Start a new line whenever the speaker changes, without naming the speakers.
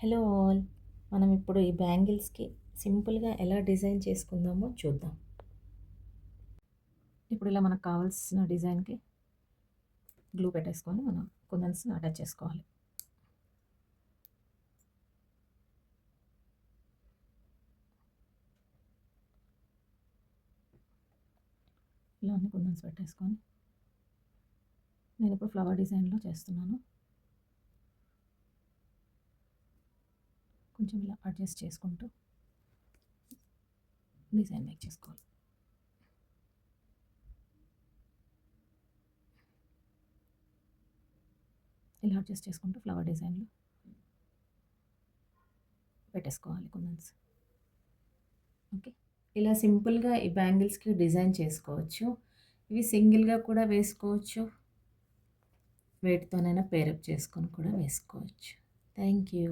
Hello all. మనం ఇప్పుడు ఈ బ్యాంగిల్స్‌కి సింపుల్‌గా ఎలా డిజైన్ చేసుకుందామో చూద్దాం. ఇప్పుడు ఇలా మనకు కావాల్సిన డిజైన్‌కి గ్లూ పెట్టేసుకొని మనం కుందన్స్‌ని అటాచ్ చేసుకోవాలి. ఇలా అన్ని కుందన్స్ పెట్టేసుకొని నేనిప్పుడు ఫ్లవర్ డిజైన్‌లో చేస్తున్నాను. కొంచెం ఇలా అడ్జస్ట్ చేసుకుంటూ డిజైన్ మేక్ చేసుకోవాలి. ఇలా అడ్జస్ట్ చేసుకుంటూ ఫ్లవర్ డిజైన్‌లో పెట్టేసుకోవాలి కుందన్స్. ఓకే. ఇలా సింపుల్‌గా ఈ బ్యాంగిల్స్‌కి డిజైన్ చేసుకోవచ్చు. ఇవి సింగిల్‌గా కూడా వేసుకోవచ్చు. వేటితోనైనా పేరప్ చేసుకొని కూడా వేసుకోవచ్చు. Thank you.